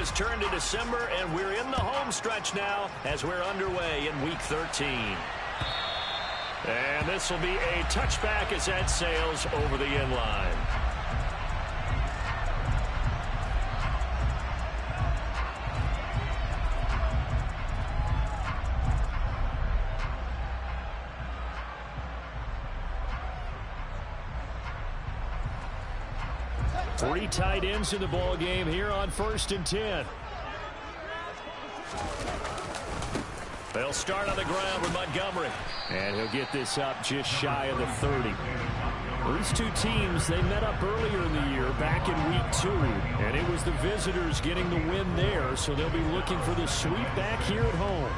has turned to December, and we're in the home stretch now as we're underway in Week 13. And this will be a touchback as that sails over the end line. Three tight ends in the ball game here on 1st and 10. They'll start on the ground with Montgomery. And he'll get this up just shy of the 30. These two teams, they met up earlier in the year back in Week 2. And it was the visitors getting the win there, so they'll be looking for the sweep back here at home.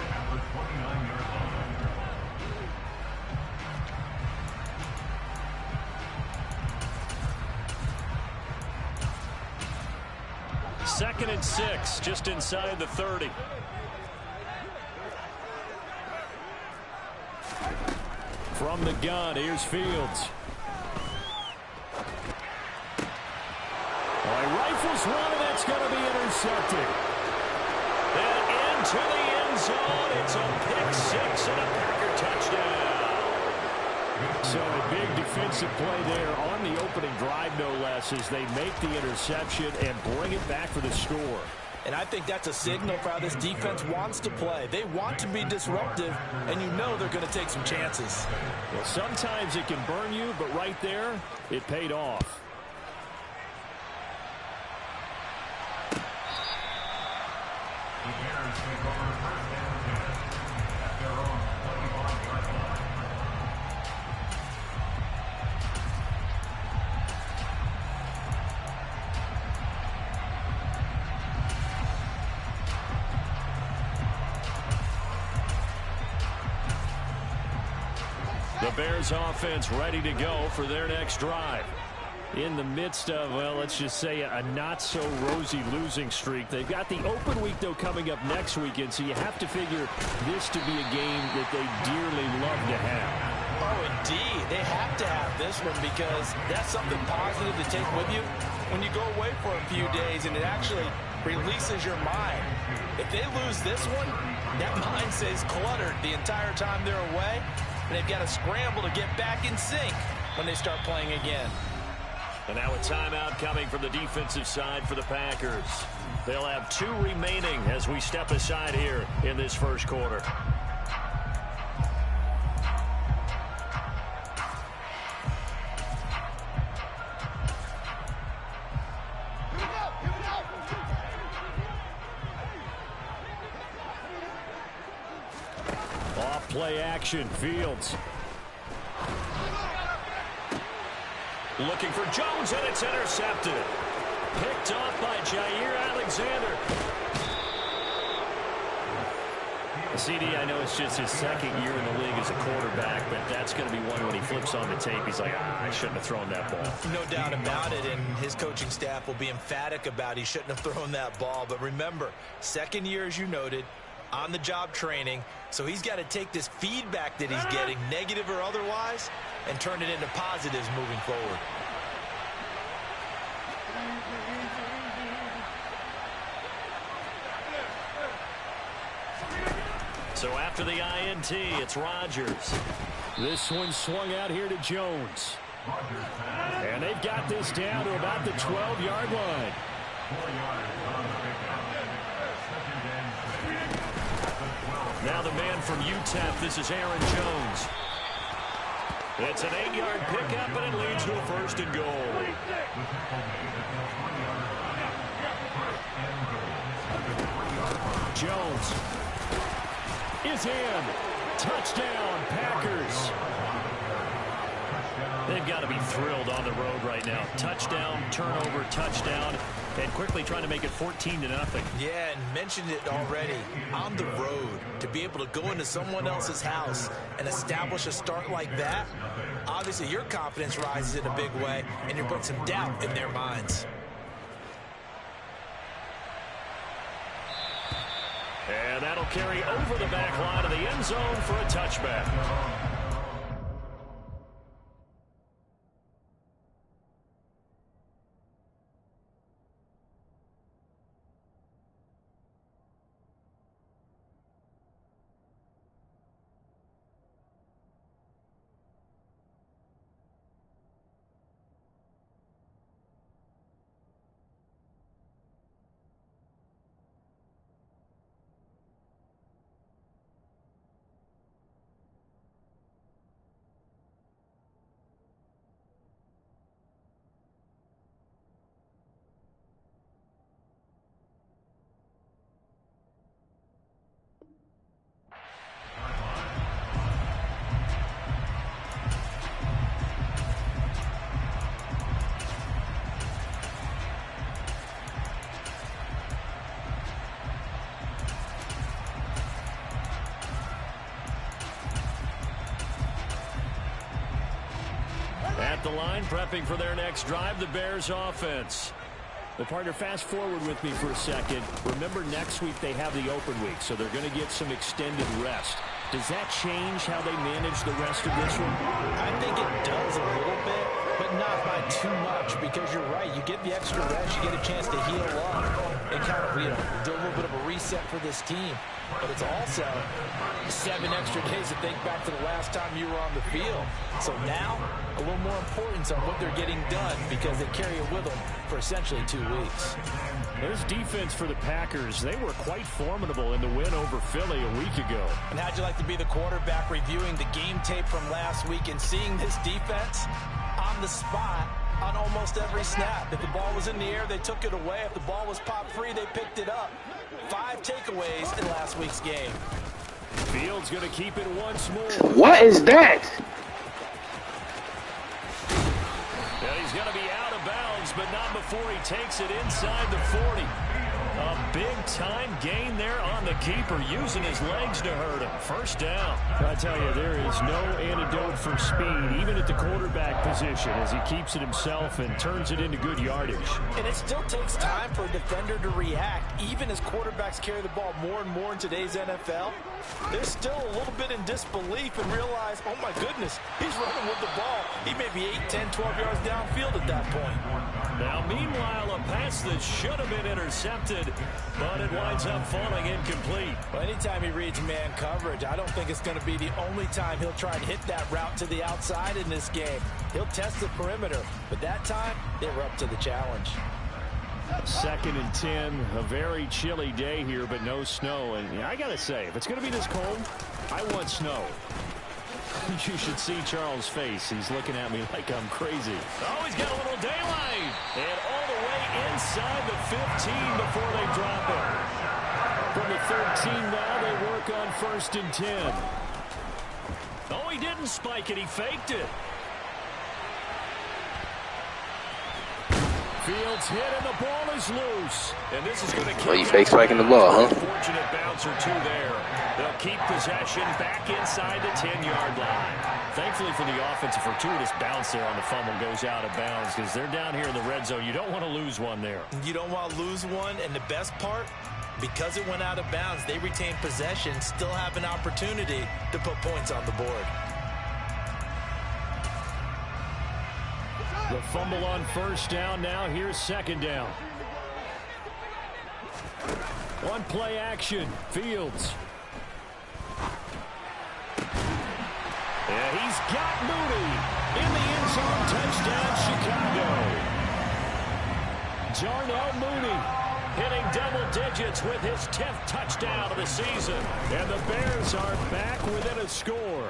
Second and 6, just inside the 30. From the gun, here's Fields. Well, he rifles one, and that's going to be intercepted. And into the end zone, it's a pick six and a Packer touchdown. So a big defensive play there on the opening drive, no less, as they make the interception and bring it back for the score. And I think that's a signal for how this defense wants to play. They want to be disruptive, and you know they're going to take some chances. Well, sometimes it can burn you, but right there, it paid off. The Bears offense ready to go for their next drive. In the midst of, well, let's just say a not-so-rosy losing streak. They've got the open week, though, coming up next weekend, so you have to figure this to be a game that they dearly love to have. Oh, indeed. They have to have this one because that's something positive to take with you when you go away for a few days, and it actually releases your mind. If they lose this one, that mind stays cluttered the entire time they're away, and they've got to scramble to get back in sync when they start playing again. And now a timeout coming from the defensive side for the Packers. They'll have 2 remaining as we step aside here in this first quarter. Off play action, Fields. Looking for Jones, and it's intercepted. Picked off by Jair Alexander. CD, I know it's just his second year in the league as a quarterback, but that's going to be one when he flips on the tape. He's like, I shouldn't have thrown that ball. No doubt about it, and his coaching staff will be emphatic about he shouldn't have thrown that ball. But remember, second year, as you noted, on-the-job training, so he's got to take this feedback that he's getting, negative or otherwise, and turn it into positives moving forward. So after the INT, it's Rodgers. This one swung out here to Jones. And they've got this down to about the 12-yard line. Now the man from UTEP, this is Aaron Jones. It's an 8-yard pickup, and it leads to a 1st and goal. Jones is in. Touchdown, Packers. They've got to be thrilled on the road right now. Touchdown, turnover, touchdown, and quickly trying to make it 14-0. Yeah, and mentioned it already. On the road, to be able to go into someone else's house and establish a start like that, obviously your confidence rises in a big way, and you put some doubt in their minds. And that'll carry over the back line of the end zone for a touchback. at the line, prepping for their next drive, the Bears offense. Well, partner, fast forward with me for a second. Remember, next week they have the open week, so they're going to get some extended rest. Does that change how they manage the rest of this one? I think it does a little bit, but not by too much, because you're right. You get the extra rest, you get a chance to heal up and kind of, do a little bit of a reset for this team. But it's also 7 extra days to think back to the last time you were on the field. So now, a little more importance on what they're getting done, because they carry it with them for essentially 2 weeks. There's defense for the Packers. They were quite formidable in the win over Philly a week ago. And how'd you like to be the quarterback reviewing the game tape from last week and seeing this defense on the spot on almost every snap? If the ball was in the air, they took it away. If the ball was popped free, they picked it up. 5 takeaways in last week's game. Fields going to keep it once more. What is that? Yeah, he's going to be out of bounds, but not before he takes it inside the 40. A big-time gain there on the keeper, using his legs to hurt him. First down. I tell you, there is no antidote for speed, even at the quarterback position, as he keeps it himself and turns it into good yardage. And it still takes time for a defender to react, even as quarterbacks carry the ball more and more in today's NFL. They're still a little bit in disbelief and realize, oh my goodness, he's running with the ball. He may be 8, 10, 12 yards downfield at that point. Now, meanwhile, a pass that should have been intercepted, but it winds up falling incomplete. Well, anytime he reads man coverage, I don't think it's going to be the only time he'll try and hit that route to the outside in this game. He'll test the perimeter, but that time, they were up to the challenge. 2nd and 10, a very chilly day here, but no snow. And I got to say, if it's going to be this cold, I want snow. You should see Charles' face. He's looking at me like I'm crazy. Oh, he's got a little daylight. And all the way inside the 15 before they drop it. From the 13 now, they work on 1st and 10. Oh, he didn't spike it. He faked it. Fields hit and the ball is loose. And this is going to keep you fake spiking the ball, huh? Fortunate bounce or two there. They'll keep possession back inside the 10-yard line. Thankfully for the offense, a fortuitous bounce there on the fumble goes out of bounds, because they're down here in the red zone. You don't want to lose one there. You don't want to lose one, and the best part, because it went out of bounds, they retain possession, still have an opportunity to put points on the board. The fumble on 1st down. Now here's 2nd down. One play action. Fields. Yeah, he's got Mooney in the end zone. Touchdown, Chicago. Darnell Mooney hitting double digits with his 10th touchdown of the season. And the Bears are back within a score.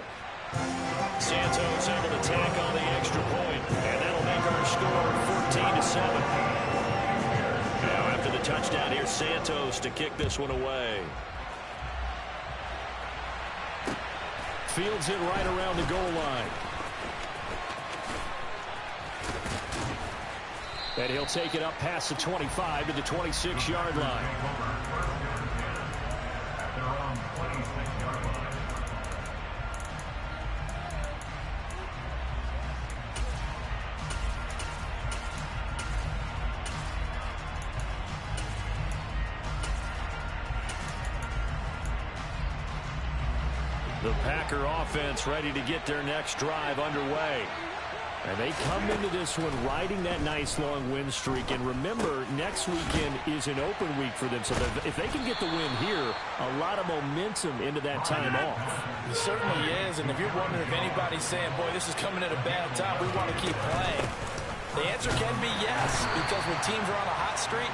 Santos able to tack on the extra point, and that'll make our score 14-7. Now after the touchdown, here's Santos to kick this one away. Fields it right around the goal line. And he'll take it up past the 25 to the 26-yard line. The Packer offense ready to get their next drive underway. And they come into this one riding that nice long win streak. And remember, next weekend is an open week for them. So if they can get the win here, a lot of momentum into that time off. It certainly is. And if you're wondering if anybody's saying, boy, this is coming at a bad time, we want to keep playing, the answer can be yes. Because when teams are on a hot streak,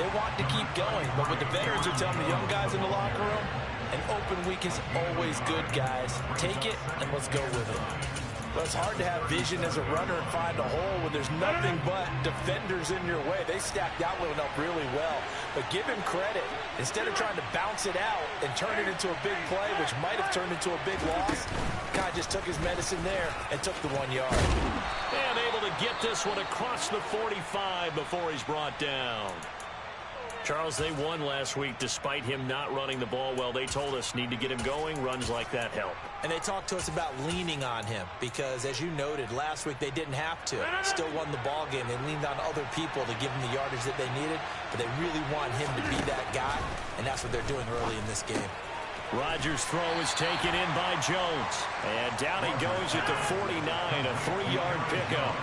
they want to keep going. But what the veterans are telling the young guys in the locker room, an open week is always good, guys. Take it and let's go with it. Well, it's hard to have vision as a runner and find a hole when there's nothing but defenders in your way. They stacked that one up really well. But give him credit. Instead of trying to bounce it out and turn it into a big play, which might have turned into a big loss, guy just took his medicine there and took the 1 yard. And able to get this one across the 45 before he's brought down. Charles, they won last week despite him not running the ball well. They told us need to get him going. Runs like that help. And they talked to us about leaning on him because, as you noted, last week they didn't have to. Still won the ball game. They leaned on other people to give them the yardage that they needed, but they really want him to be that guy, and that's what they're doing early in this game. Rodgers' throw is taken in by Jones. And down he goes at the 49, a 3-yard pickup.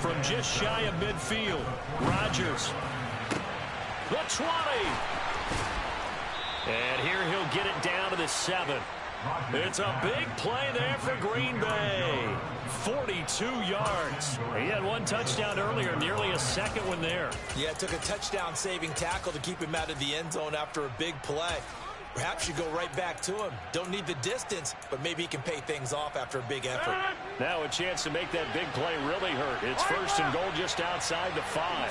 From just shy of midfield, Rodgers. The 20. And here he'll get it down to the 7. It's a big play there for Green Bay. 42 yards. He had one touchdown earlier, nearly a second one there. Yeah, it took a touchdown-saving tackle to keep him out of the end zone after a big play. Perhaps you go right back to him. Don't need the distance, but maybe he can pay things off after a big effort. Now a chance to make that big play really hurt. It's 1st and goal just outside the 5.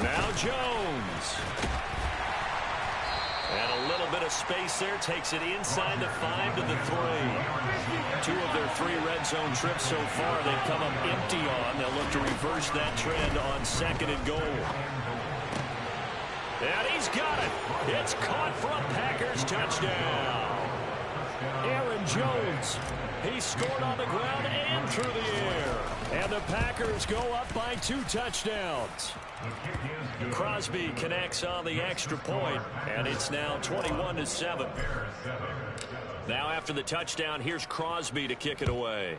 Now Jones. And a little bit of space there. Takes it inside the 5 to the 3. 2 of their 3 red zone trips so far they've come up empty on. They'll look to reverse that trend on 2nd and goal. And he's got it. It's caught for a Packers touchdown. Aaron Jones. He scored on the ground and through the air. And the Packers go up by 2 touchdowns. Crosby connects on the extra point, and it's now 21-7. Now after the touchdown, here's Crosby to kick it away.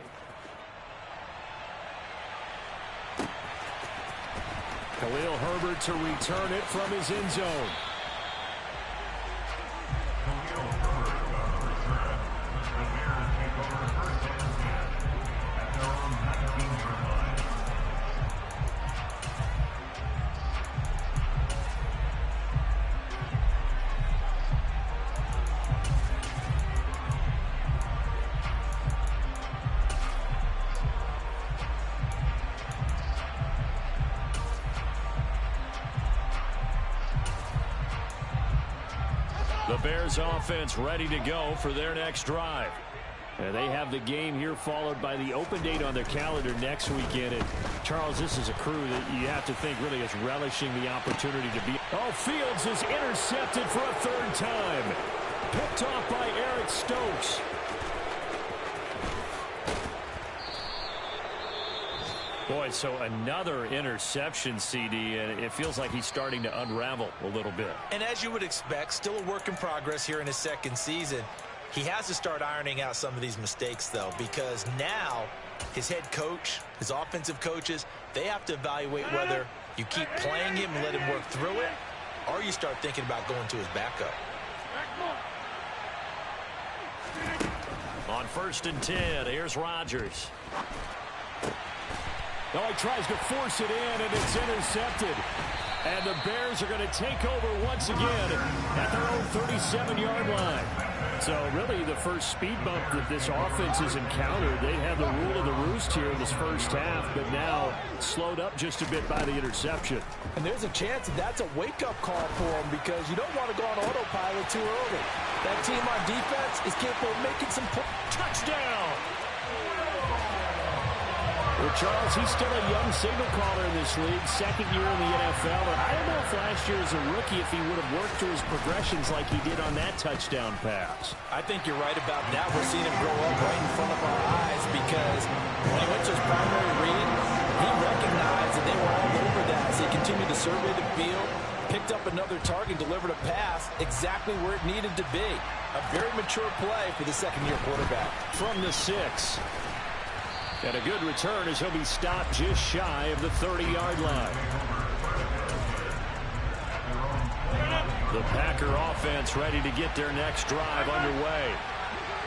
Khalil Herbert to return it from his end zone. The Bears offense ready to go for their next drive. And they have the game here followed by the open date on their calendar next weekend. And Charles, this is a crew that you have to think really is relishing the opportunity to be. Oh, Fields is intercepted for a 3rd time. Picked off by Eric Stokes. Boy, so another interception, CD, and it feels like he's starting to unravel a little bit. And as you would expect, still a work in progress here in his 2nd season. He has to start ironing out some of these mistakes, though, because now his head coach, his offensive coaches, they have to evaluate whether you keep playing him and let him work through it, or you start thinking about going to his backup. On 1st and 10, here's Rodgers. Oh, he tries to force it in, and it's intercepted. And the Bears are going to take over once again at their own 37-yard line. So really the first speed bump that this offense has encountered. They had the rule of the roost here in this first half, but now slowed up just a bit by the interception. And there's a chance that's a wake-up call for them because you don't want to go on autopilot too early. That team on defense is capable of making some touchdown. Well, Charles, he's still a young signal caller in this league, 2nd year in the NFL. And I don't know if last year as a rookie if he would have worked through his progressions like he did on that touchdown pass. I think you're right about that. We're seeing him grow up right in front of our eyes because when he went to his primary read, he recognized that they were all over that as he continued to survey the field, picked up another target, delivered a pass exactly where it needed to be. A very mature play for the 2nd-year quarterback. From the 6. And a good return as he'll be stopped just shy of the 30-yard line. The Packer offense ready to get their next drive underway.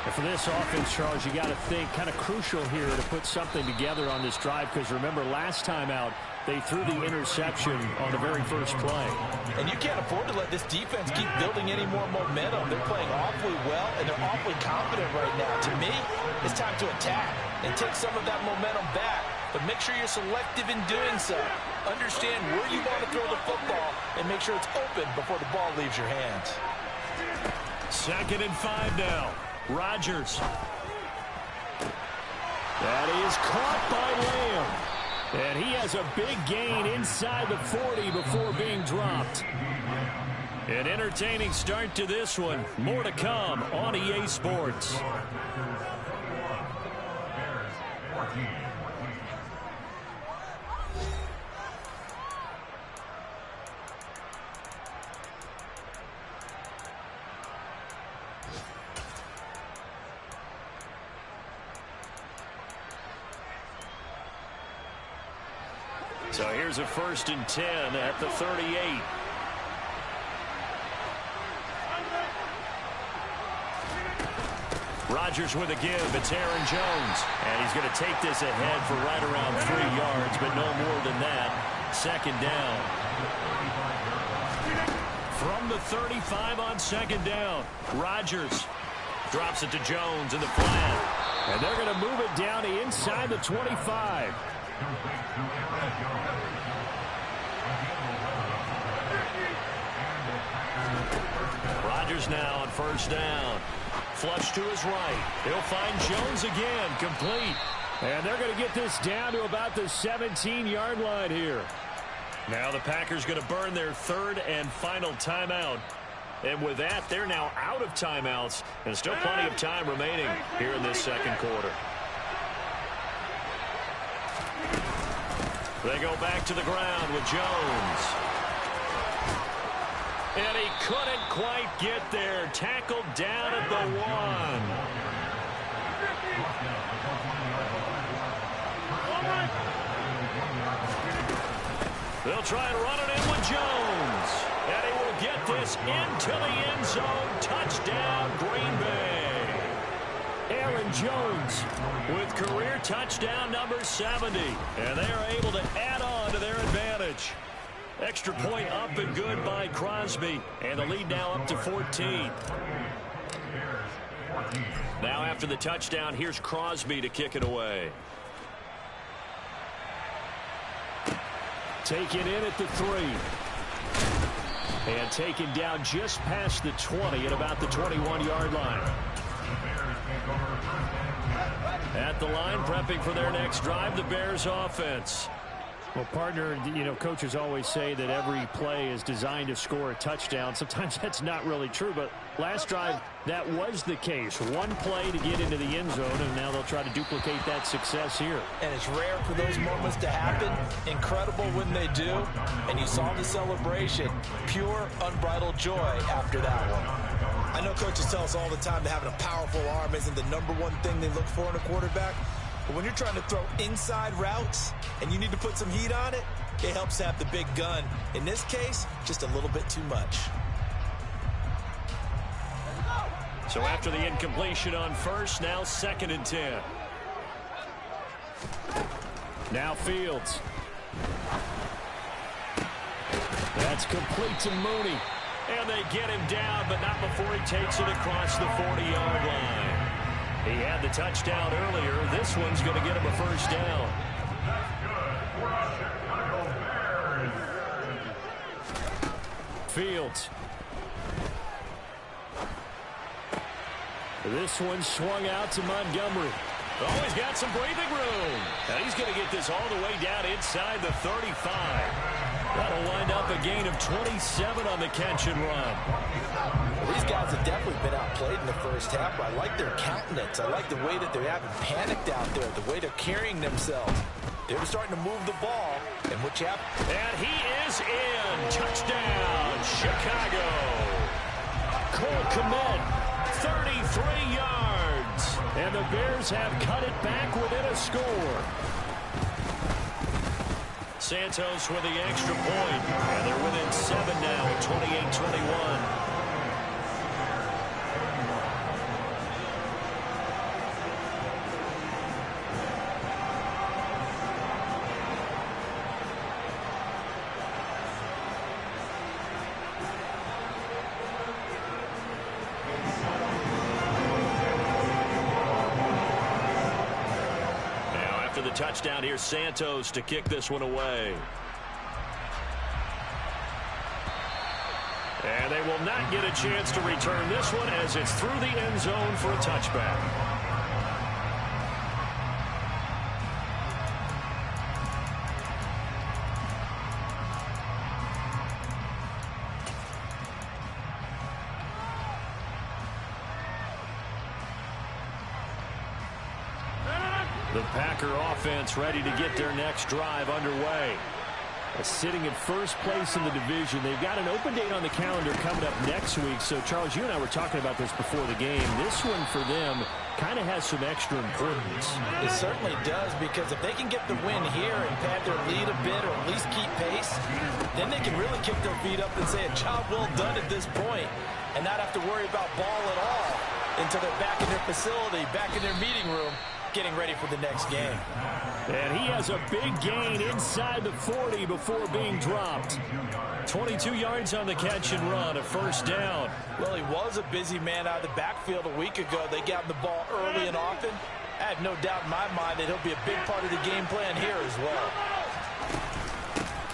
And for this offense, Charles, you got to think kind of crucial here to put something together on this drive because remember last time out they threw the interception on the very first play. And you can't afford to let this defense keep building any more momentum. They're playing awfully well and they're awfully confident right now. To me, it's time to attack and take some of that momentum back. But make sure you're selective in doing so. Understand where you want to throw the football and make sure it's open before the ball leaves your hands. 2nd and 5 now. Rodgers. That is caught by Lamb. And he has a big gain inside the 40 before being dropped. An entertaining start to this one. More to come on EA Sports. So here's a 1st and 10 at the 38. Rodgers with a give. It's Aaron Jones. And he's going to take this ahead for right around 3 yards, but no more than that. 2nd down. From the 35 on 2nd down, Rodgers drops it to Jones in the flat. And they're going to move it down to inside the 25. Rodgers now on 1st down. Flush to his right. He'll find Jones again, complete. And they're going to get this down to about the 17-yard line here. Now the Packers going to burn their 3rd and final timeout. And with that, they're now out of timeouts. And still plenty of time remaining here in this 2nd quarter. They go back to the ground with Jones. And he couldn't quite get there. Tackled down at the 1. They'll try and run it in with Jones. And he will get this into the end zone. Touchdown, Green Bay. Aaron Jones with career touchdown number 70. And they are able to add on to their advantage. Extra point up and good by Crosby. And the lead now up to 14. Now after the touchdown, here's Crosby to kick it away. Taken in at the 3. And taken down just past the 20 at about the 21-yard line. At the line, prepping for their next drive, the Bears offense. Well, partner, you know, coaches always say that every play is designed to score a touchdown. Sometimes that's not really true, but last drive, that was the case. One play to get into the end zone, and now they'll try to duplicate that success here. And it's rare for those moments to happen. Incredible when they do. And you saw the celebration. Pure, unbridled joy after that one. I know coaches tell us all the time that having a powerful arm isn't the #1 thing they look for in a quarterback. But when you're trying to throw inside routes and you need to put some heat on it, it helps to have the big gun. In this case, just a little bit too much. So after the incompletion on 1st, now 2nd and 10. Now Fields. That's complete to Mooney. And they get him down, but not before he takes it across the 40-yard line. He had the touchdown earlier. This one's going to get him a 1st down. Fields. This one swung out to Montgomery. Oh, he's got some breathing room. And he's going to get this all the way down inside the 35. That'll wind up a gain of 27 on the catch and run. These guys have definitely been outplayed in the 1st half, but I like their countenance. I like the way that they're having panicked out there, the way they're carrying themselves. They're starting to move the ball, and which happened. And he is in. Touchdown, Chicago. Cole Kmet, 33 yards. And the Bears have cut it back within a score. Santos with the extra point. And they're within 7 now at 28-21. Touchdown here, Santos to kick this one away. And they will not get a chance to return this one as it's through the end zone for a touchback. The Packer offense ready to get their next drive underway. Sitting in first place in the division. They've got an open date on the calendar coming up next week. So, Charles, you and I were talking about this before the game. This one for them kind of has some extra importance. It certainly does, because if they can get the win here and pad their lead a bit or at least keep pace, then they can really kick their feet up and say a job well done at this point and not have to worry about ball at all until they're back in their facility, back in their meeting room, getting ready for the next game. And he has a big gain inside the 40 before being dropped. 22 yards on the catch and run, a first down. Well, he was a busy man out of the backfield a week ago. They got him the ball early and often. I have no doubt in my mind that he'll be a big part of the game plan here as well.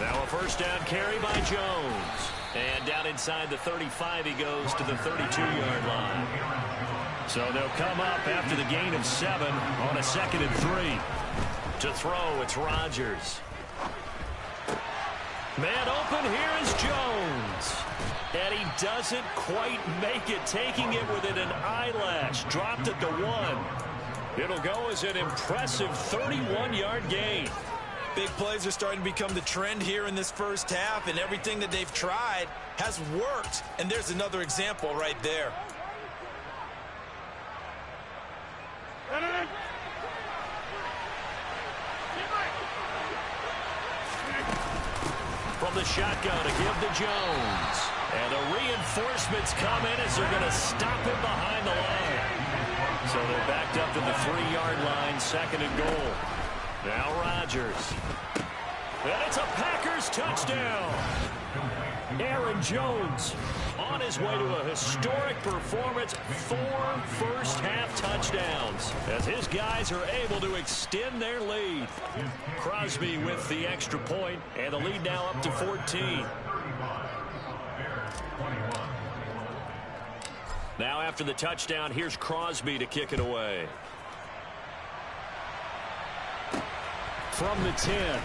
Now a first down carry by Jones. And down inside the 35, he goes to the 32-yard line. So they'll come up after the gain of 7 on a 2nd and 3. To throw, it's Rodgers. Man open, here is Jones. And he doesn't quite make it, taking it within an eyelash. Dropped at the 1. It'll go as an impressive 31-yard gain. Big plays are starting to become the trend here in this first half, and everything that they've tried has worked. And there's another example right there. From the shotgun to give to Jones. And the reinforcements come in as they're going to stop him behind the line. So they're backed up to the 3-yard line, 2nd and goal. Now Rodgers. And it's a Packers touchdown. Aaron Jones on his way to a historic performance. 4 first-half touchdowns as his guys are able to extend their lead. Crosby with the extra point, and the lead now up to 14. Now after the touchdown, here's Crosby to kick it away. From the 10.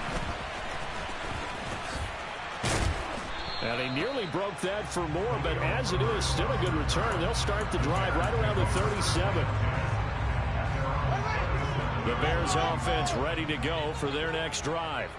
And he nearly broke that for more, but as it is, still a good return. They'll start the drive right around the 37. The Bears offense ready to go for their next drive.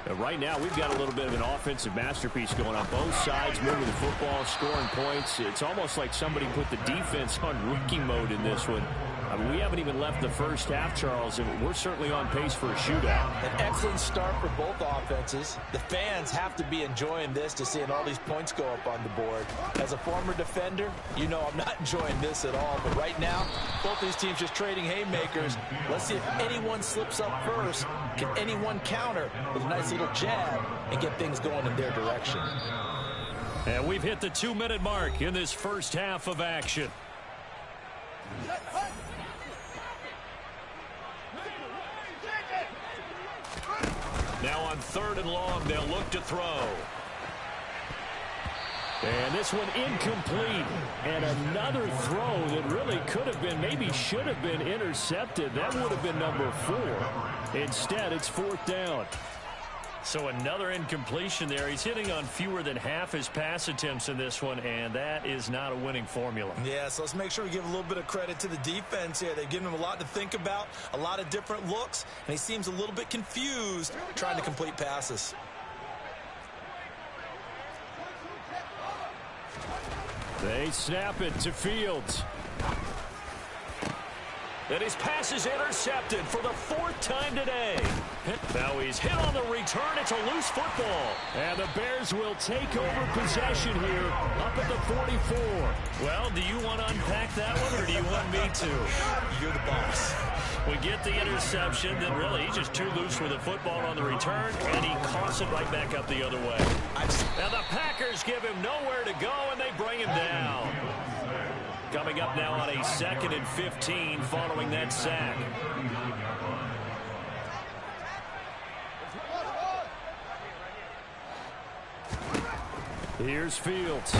And right now, we've got a little bit of an offensive masterpiece going on. Both sides moving the football, scoring points. It's almost like somebody put the defense on rookie mode in this one. I mean, we haven't even left the first half, Charles, and we're certainly on pace for a shootout. An excellent start for both offenses. The fans have to be enjoying this, to seeing all these points go up on the board. As a former defender, you know I'm not enjoying this at all. But right now, both these teams just trading haymakers. Let's see if anyone slips up first. Can anyone counter with a nice little jab and get things going in their direction? And we've hit the 2-minute mark in this first half of action. Now on 3rd and long, they'll look to throw. And this one incomplete. And another throw that really could have been, maybe should have been intercepted. That would have been number 4. Instead, it's 4th down. So another incompletion there. He's hitting on fewer than half his pass attempts in this one, and that is not a winning formula. Yeah, so let's make sure we give a little bit of credit to the defense here. They've given him a lot to think about, a lot of different looks, and he seems a little bit confused trying to complete passes. They snap it to Fields. And his pass is intercepted for the 4th time today. Now he's hit on the return. It's a loose football. And the Bears will take over possession here up at the 44. Well, do you want to unpack that one, or do you want me to? You're the boss. We get the interception, then really he's just too loose with the football on the return, and he coughs it right back up the other way. Now the Packers give him nowhere to go, and they bring him down. Coming up now on a 2nd and 15 following that sack. Here's Fields.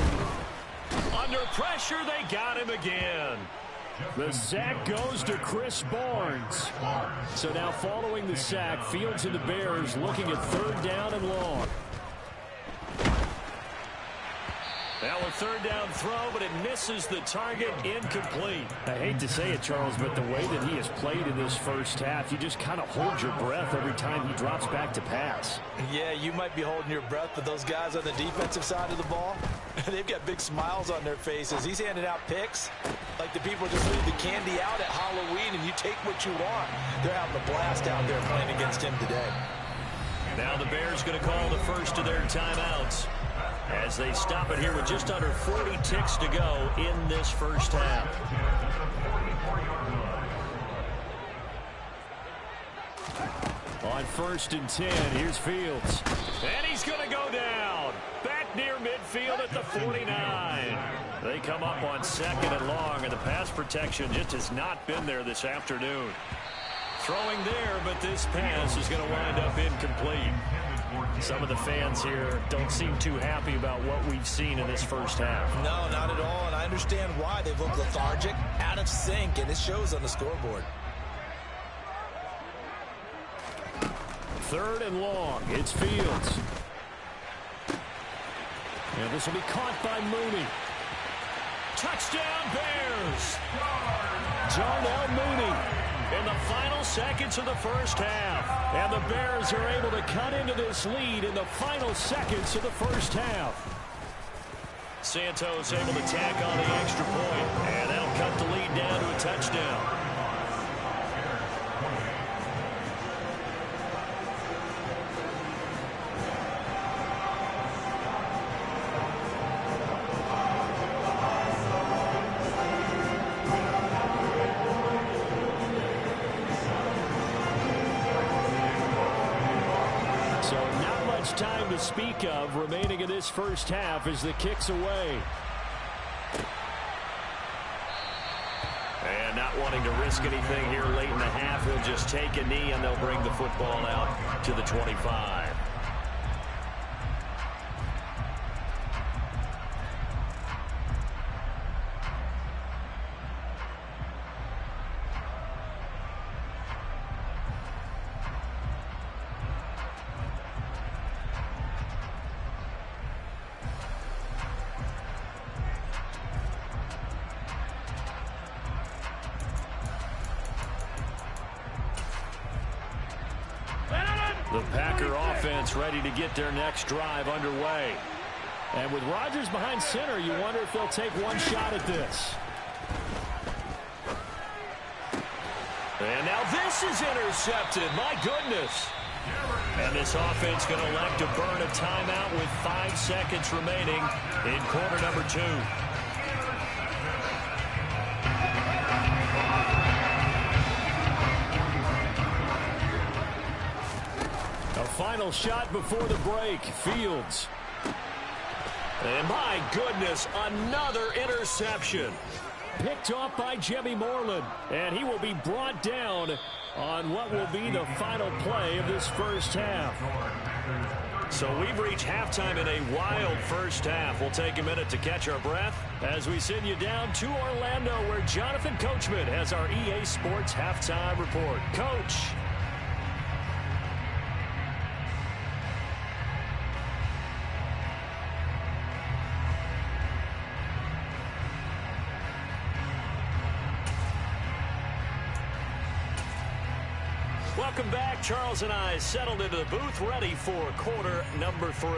Under pressure, they got him again. The sack goes to Chris Barnes. So now following the sack, Fields and the Bears looking at 3rd down and long. Now a third down throw, but it misses the target, incomplete. I hate to say it, Charles, but the way that he has played in this first half, you just kind of hold your breath every time he drops back to pass. Yeah, you might be holding your breath, but those guys on the defensive side of the ball, they've got big smiles on their faces. He's handing out picks like the people just leave the candy out at Halloween and you take what you want. They're having a blast out there playing against him today. Now the Bears going to call the first of their timeouts as they stop it here with just under 40 ticks to go in this first half. On 1st and 10, here's Fields. And he's going to go down. Back near midfield at the 49. They come up on 2nd and long, and the pass protection just has not been there this afternoon. Throwing there, but this pass is going to wind up incomplete. Some of the fans here don't seem too happy about what we've seen in this first half. No, not at all, and I understand why. They've looked lethargic, out of sync, and it shows on the scoreboard. 3rd and long. It's Fields. And this will be caught by Mooney. Touchdown, Bears! Darnell Mooney. In the final seconds of the first half. And the Bears are able to cut into this lead in the final seconds of the first half. Santos able to tack on the extra point. And that'll cut the lead down to a touchdown. Time to speak of remaining in this first half as the kick's away. And not wanting to risk anything here late in the half, he'll just take a knee and they'll bring the football out to the 25. The Packer offense ready to get their next drive underway. And with Rodgers behind center, you wonder if they'll take one shot at this. And now this is intercepted. My goodness. And this offense going to elect to burn a timeout with 5 seconds remaining in quarter number 2. Final shot before the break. Fields. And my goodness, another interception. Picked off by Jimmy Moreland. And he will be brought down on what will be the final play of this first half. So we've reached halftime in a wild first half. We'll take a minute to catch our breath as we send you down to Orlando, where Jonathan Coachman has our EA Sports halftime report. Coach. Welcome back. Charles and I settled into the booth, ready for quarter number 3.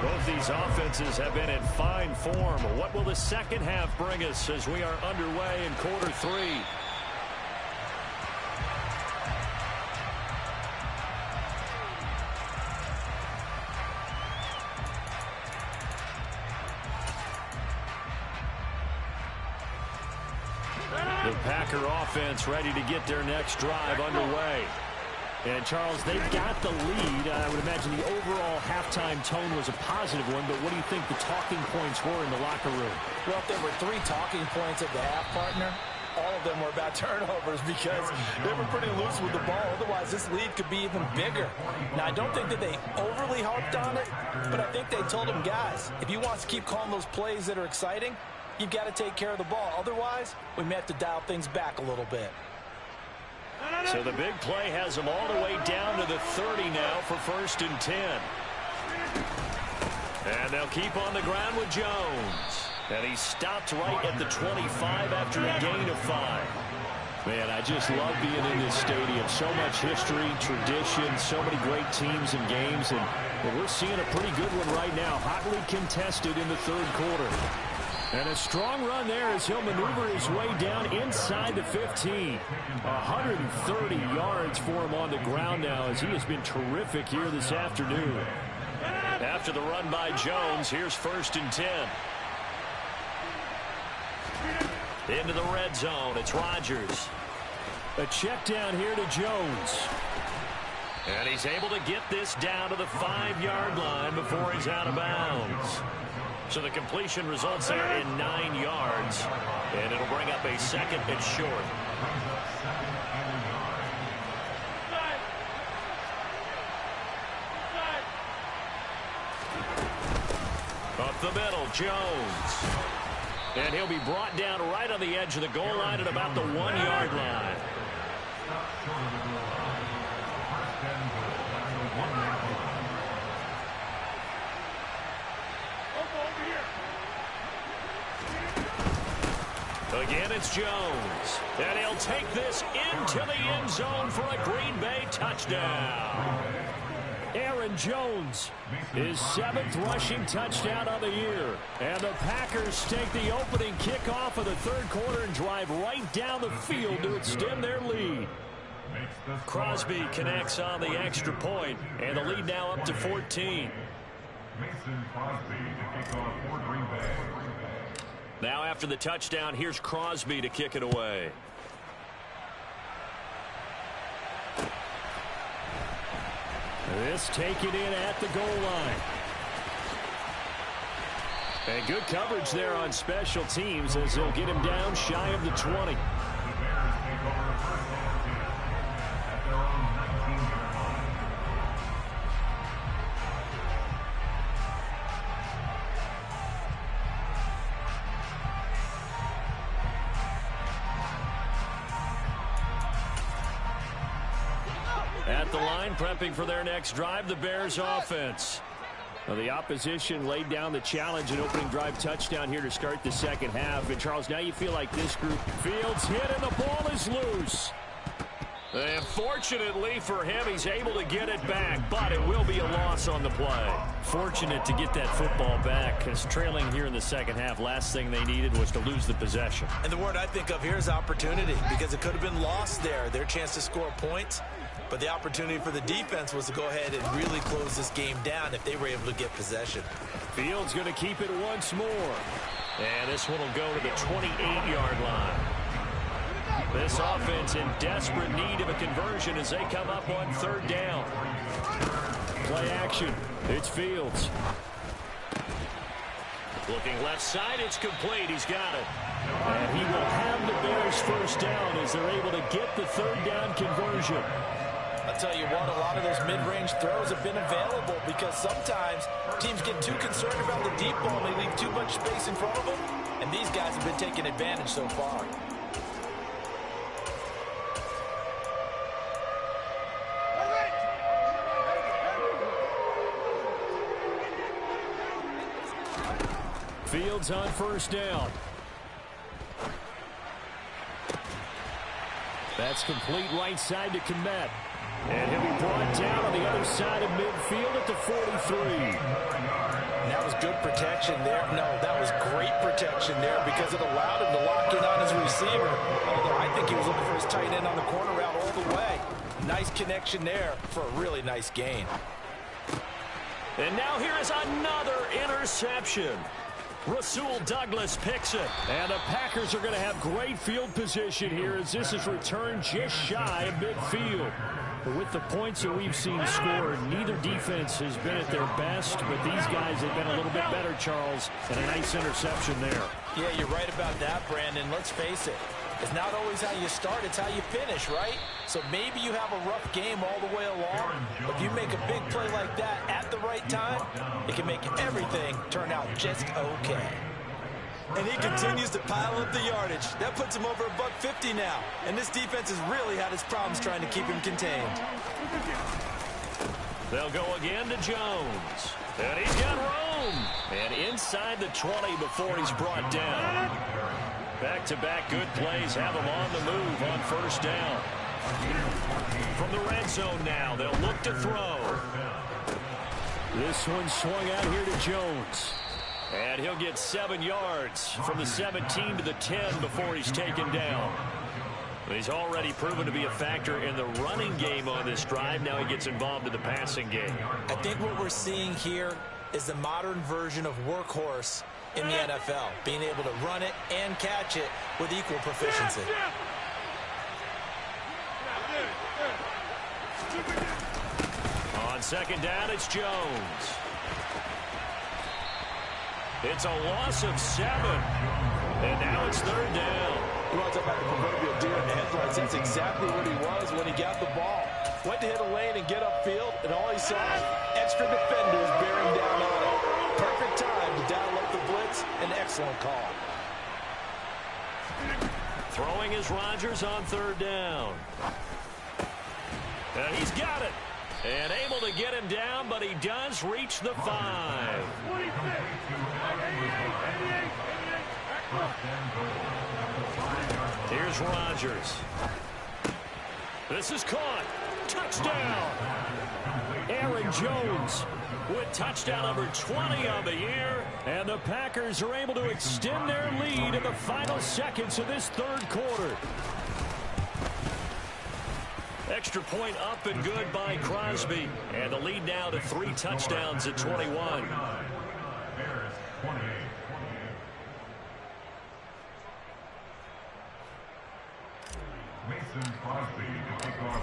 Both these offenses have been in fine form. What will the second half bring us as we are underway in quarter 3? The Packer offense ready to get their next drive underway. And, Charles, they've got the lead. I would imagine the overall halftime tone was a positive one, but what do you think the talking points were in the locker room? Well, if there were 3 talking points at the half, partner, all of them were about turnovers because they were pretty loose with the ball. Otherwise, this lead could be even bigger. Now, I don't think that they overly harped on it, but I think they told them, guys, if you want to keep calling those plays that are exciting, you've got to take care of the ball. Otherwise, we may have to dial things back a little bit. So the big play has them all the way down to the 30 now for 1st and 10. And they'll keep on the ground with Jones. And he stopped right at the 25 after a gain of 5. Man, I just love being in this stadium. So much history, tradition, so many great teams and games. And we're seeing a pretty good one right now, hotly contested in the 3rd quarter. And a strong run there as he'll maneuver his way down inside the 15. 130 yards for him on the ground now as he has been terrific here this afternoon. After the run by Jones, here's 1st and 10. Into the red zone, it's Rodgers. A check down here to Jones. And he's able to get this down to the 5-yard line before he's out of bounds. So the completion results there in 9 yards. And it'll bring up a 2nd and short. Up the middle, Jones. And he'll be brought down right on the edge of the goal line at about the 1-yard line. Again, it's Jones. And he'll take this into the end zone for a Green Bay touchdown. Aaron Jones, his 7th rushing touchdown of the year. And the Packers take the opening kickoff of the 3rd quarter and drive right down the field to extend their lead. Crosby connects on the extra point, and the lead now up to 14. Mason Crosby to kick off for Green Bay. Now after the touchdown, here's Crosby to kick it away. This taken in at the goal line. And good coverage there on special teams as they'll get him down shy of the 20. At the line, prepping for their next drive, the Bears offense. Well, the opposition laid down the challenge and opening drive touchdown here to start the 2nd half. And, Charles, now you feel like this group. Fields hit and the ball is loose. And fortunately for him, he's able to get it back, but it will be a loss on the play. Fortunate to get that football back, because trailing here in the 2nd half, last thing they needed was to lose the possession. And the word I think of here is opportunity, because it could have been lost there, their chance to score points. But the opportunity for the defense was to go ahead and really close this game down if they were able to get possession. Fields going to keep it once more. And this one will go to the 28-yard line. This offense in desperate need of a conversion as they come up on 3rd down. Play action. It's Fields. Looking left side, it's complete. He's got it. And he will have the Bears 1st down as they're able to get the 3rd down conversion. I'll tell you what, a lot of those mid-range throws have been available because sometimes teams get too concerned about the deep ball and they leave too much space in front of them, and these guys have been taking advantage so far. Fields on 1st down. That's complete right side to Kmet. And he'll be brought down on the other side of midfield at the 43. That was good protection there. No, that was great protection there because it allowed him to lock in on his receiver. Although I think he was looking for his tight end on the corner route all the way. Nice connection there for a really nice gain. And now here is another interception. Rasul Douglas picks it. And the Packers are going to have great field position here as this is returned just shy of midfield. But with the points that we've seen scored, neither defense has been at their best, but these guys have been a little bit better, Charles, and a nice interception there. Yeah, you're right about that, Brandon. Let's face it. It's not always how you start, it's how you finish, right? So maybe you have a rough game all the way along, but if you make a big play like that at the right time, it can make everything turn out just okay. And he continues to pile up the yardage. That puts him over $150 now. And this defense has really had its problems trying to keep him contained. They'll go again to Jones. And he's got room. And inside the 20 before he's brought down. Back-to-back good plays have him on the move on first down. From the red zone now, they'll look to throw. This one swung out here to Jones. And he'll get 7 yards from the 17 to the 10 before he's taken down. He's already proven to be a factor in the running game on this drive. Now he gets involved in the passing game. I think what we're seeing here is the modern version of workhorse in the NFL, being able to run it and catch it with equal proficiency. On second down, it's Jones. It's a loss of 7. And now it's third down. You want to talk about the proverbial deer in the headlights? That's exactly what he was when he got the ball. Went to hit a lane and get upfield, and all he saw, extra defenders bearing down on it. Perfect time to dial up the blitz. An excellent call. Throwing is Rodgers on third down. And he's got it. And able to get him down, but he does reach the 5. Here's Rodgers. This is caught. Touchdown. Aaron Jones with touchdown number 20 on the year. And the Packers are able to extend their lead in the final seconds of this third quarter. Extra point up and good by Crosby. And the lead now to 3 touchdowns at 21.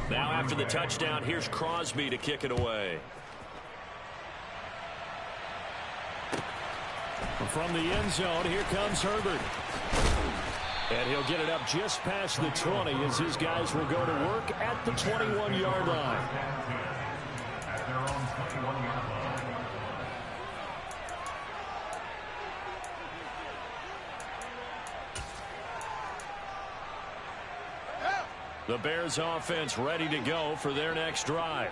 Now after the touchdown, here's Crosby to kick it away. From the end zone, here comes Herbert. And he'll get it up just past the 20 as his guys will go to work at the 21-yard line. The Bears offense ready to go for their next drive.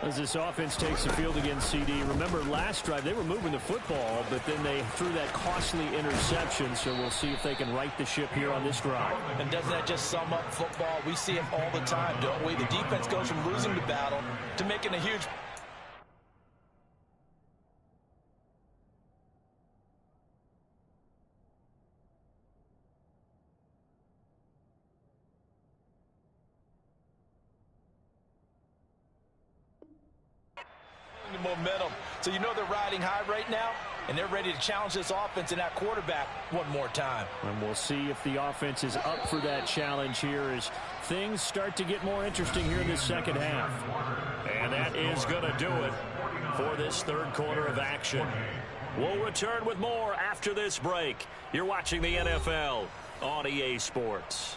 As this offense takes the field against CD, remember last drive they were moving the football, but then they threw that costly interception, so we'll see if they can right the ship here on this drive. And doesn't that just sum up football? We see it all the time, don't we? The defense goes from losing the battle to making a huge momentum. So you know they're riding high right now, and they're ready to challenge this offense and that quarterback one more time. And we'll see if the offense is up for that challenge here as things start to get more interesting here in this second half. And that is going to do it for this third quarter of action. We'll return with more after this break. You're watching the NFL on EA Sports.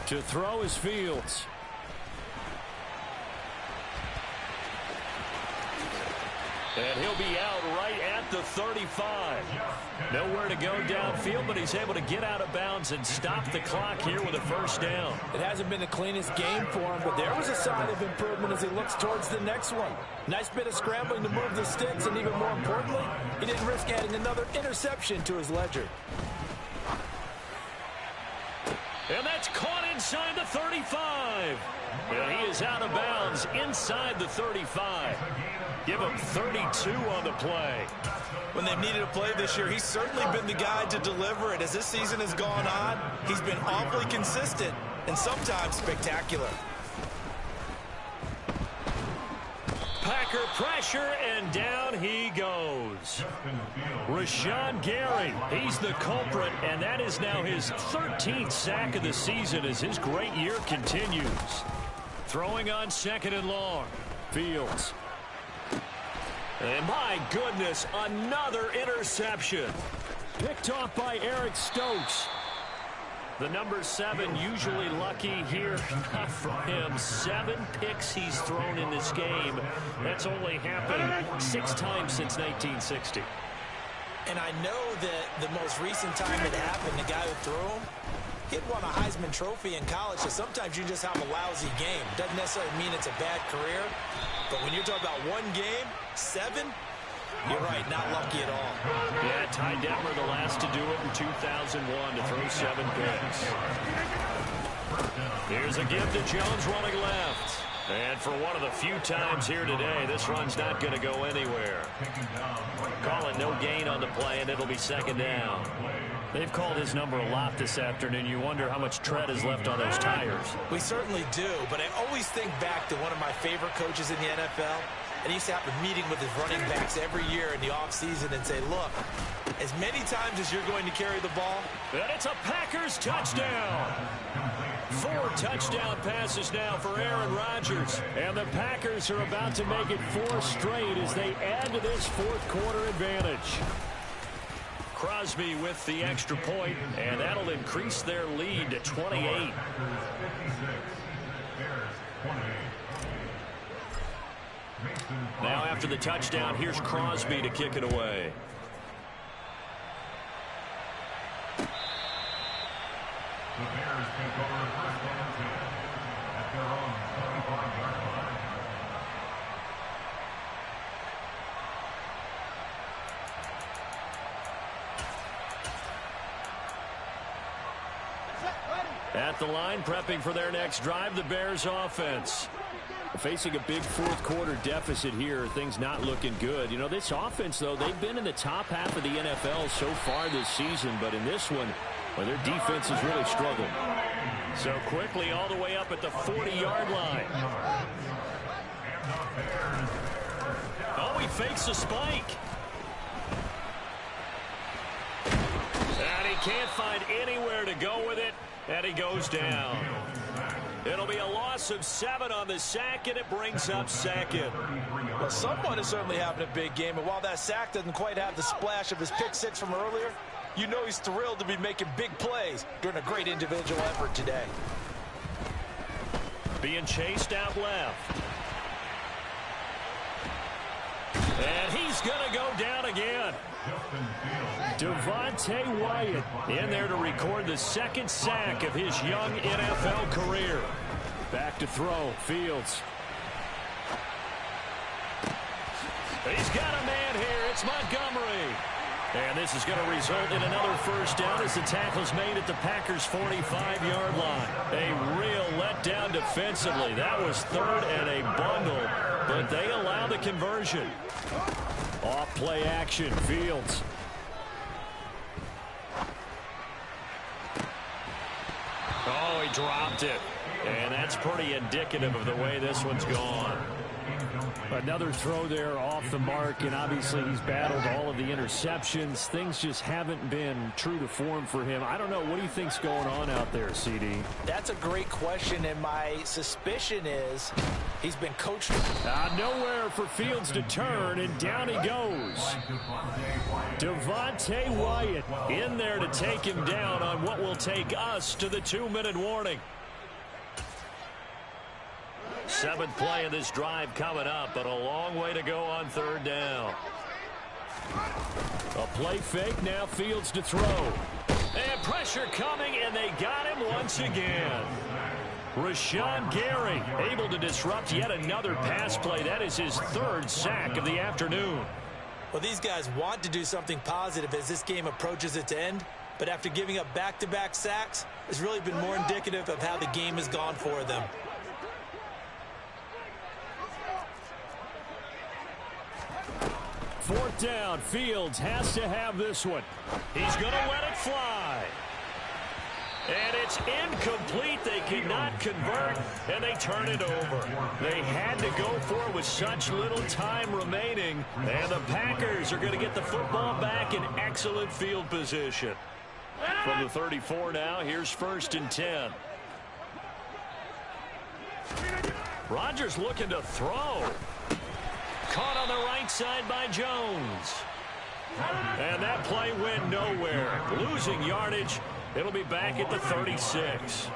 To throw is Fields. And he'll be out right at the 35. Nowhere to go downfield, but he's able to get out of bounds and stop the clock here with a first down. It hasn't been the cleanest game for him, but there was a sign of improvement as he looks towards the next one. Nice bit of scrambling to move the sticks, and even more importantly, he didn't risk adding another interception to his ledger. And that's caught inside the 35. And he is out of bounds inside the 35. Give him 32 on the play. When they've needed a play this year, he's certainly been the guy to deliver it. As this season has gone on, he's been awfully consistent and sometimes spectacular. Packer pressure, and down he goes. Rashawn Gary, he's the culprit, and that is now his 13th sack of the season as his great year continues. Throwing on second and long. Fields. And my goodness, another interception. Picked off by Eric Stokes. The number 7 usually lucky here. Not for him. 7 picks he's thrown in this game. That's only happened 6 times since 1960. And I know that the most recent time it happened, the guy who threw him, he had won a Heisman Trophy in college, so sometimes you just have a lousy game. Doesn't necessarily mean it's a bad career, but when you're talking about one game, 7, you're right, not lucky at all. Yeah, Ty Detmer the last to do it in 2001 to throw 7 picks. Here's a give to Jones running left. And for one of the few times here today, this run's not going to go anywhere. Calling no gain on the play, and it'll be 2nd down. They've called his number a lot this afternoon. You wonder how much tread is left on those tires. We certainly do, but I always think back to one of my favorite coaches in the NFL. And he used to have a meeting with his running backs every year in the offseason and say, look, as many times as you're going to carry the ball. And it's a Packers touchdown. 4 touchdown passes now for Aaron Rodgers. And the Packers are about to make it 4 straight as they add to this 4th quarter advantage. Crosby with the extra point, and that'll increase their lead to 28. Now after the touchdown, here's Crosby to kick it away. The Bears take over 1st and 10 at their own 25-yard line. At the line, prepping for their next drive, the Bears offense. Facing a big 4th quarter deficit here, things not looking good. You know, this offense, though, they've been in the top half of the NFL so far this season, but in this one, well, their defense has really struggled. So quickly all the way up at the 40-yard line. Oh, he fakes a spike. And he can't find anywhere to go with it, and he goes down. It'll be a loss of 7 on the sack, and it brings up 2nd. Well, someone is certainly having a big game, and while that sack doesn't quite have the splash of his pick 6 from earlier, you know he's thrilled to be making big plays during a great individual effort today. Being chased out left. And he's going to go down again. Devontae Wyatt in there to record the 2nd sack of his young NFL career. Back to throw, Fields. He's got a man here. It's Montgomery. And this is going to result in another 1st down as the tackle's made at the Packers' 45-yard line. A real letdown defensively. That was 3rd and a bundle, but they allow the conversion. Off play action, Fields. Oh, he dropped it. And that's pretty indicative of the way this one's gone. Another throw there off the mark, and obviously he's battled all of the interceptions. Things just haven't been true to form for him. I don't know. What do you think's going on out there, CD? That's a great question, and my suspicion is he's been coached. Nowhere for Fields to turn, and down he goes. Devontae Wyatt in there to take him down on what will take us to the 2-minute warning. 7th play of this drive coming up, but a long way to go on 3rd down. A play fake, now Fields to throw. And pressure coming, and they got him once again. Rashawn Gary able to disrupt yet another pass play. That is his 3rd sack of the afternoon. Well, these guys want to do something positive as this game approaches its end, but after giving up back-to-back sacks, it's really been more indicative of how the game has gone for them. 4th down, Fields has to have this one. He's going to let it fly. And it's incomplete. They cannot convert, and they turn it over. They had to go for it with such little time remaining, and the Packers are going to get the football back in excellent field position. From the 34 now, here's 1st and 10. Rodgers looking to throw. Caught on the right side by Jones. And that play went nowhere. Losing yardage. It'll be back at the 36.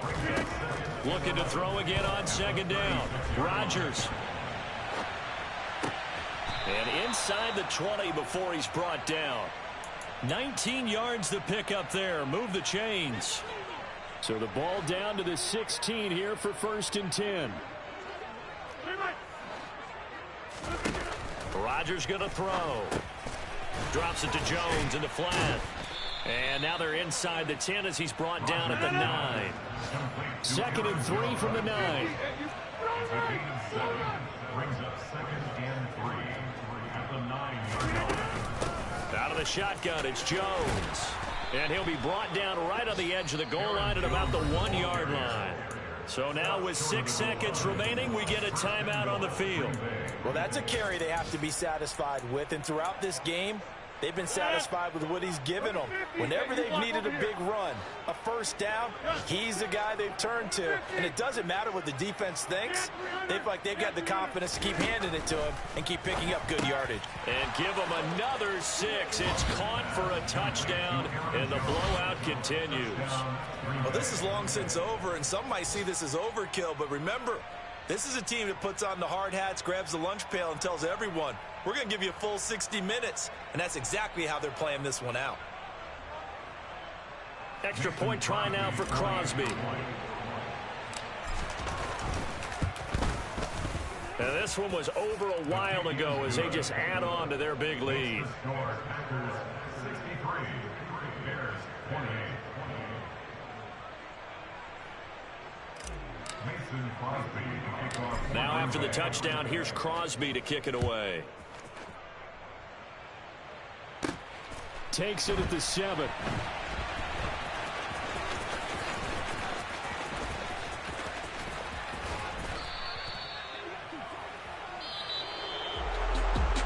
Looking to throw again on second down. Rodgers. And inside the 20 before he's brought down. 19 yards to pick up there. Move the chains. So the ball down to the 16 here for 1st and 10. Rodgers going to throw. Drops it to Jones in the flat. And now they're inside the 10 as he's brought down at the 9. 2nd and 3 from the 9. Brings up 2nd and 3 at the 9-yard line. Out of the shotgun, it's Jones. And he'll be brought down right on the edge of the goal line at about the 1-yard line. So now with 6 seconds remaining, we get a timeout on the field. Well, that's a carry they have to be satisfied with. And throughout this game, they've been satisfied with what he's given them. Whenever they've needed a big run, a first down, he's the guy they've turned to. And it doesn't matter what the defense thinks. They've got the confidence to keep handing it to him and keep picking up good yardage. And give him another 6. It's caught for a touchdown, and the blowout continues. Well, this is long since over, and some might see this as overkill. But remember, this is a team that puts on the hard hats, grabs the lunch pail, and tells everyone, we're going to give you a full 60 minutes. And that's exactly how they're playing this one out. Extra point try now for Crosby. And this one was over a while ago as they just add on to their big lead. Packers 63, Bears 28. Mason Crosby to kick off. Now after the touchdown, here's Crosby to kick it away. Takes it at the 7.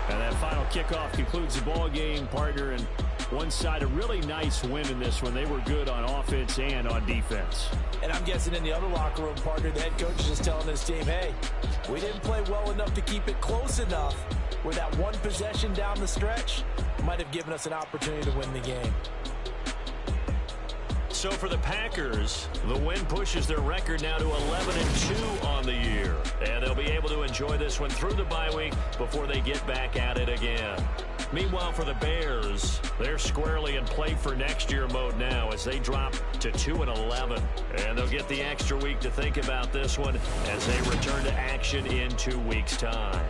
And that final kickoff concludes the ball game, partner. And one side, a really nice win in this one. They were good on offense and on defense. And I'm guessing in the other locker room, partner, the head coach is just telling his team, hey, we didn't play well enough to keep it close enough where that one possession down the stretch might have given us an opportunity to win the game. So for the Packers, the win pushes their record now to 11-2 on the year. And they'll be able to enjoy this one through the bye week before they get back at it again. Meanwhile, for the Bears, they're squarely in play for next year mode now as they drop to 2-11. And they'll get the extra week to think about this one as they return to action in 2 weeks' time.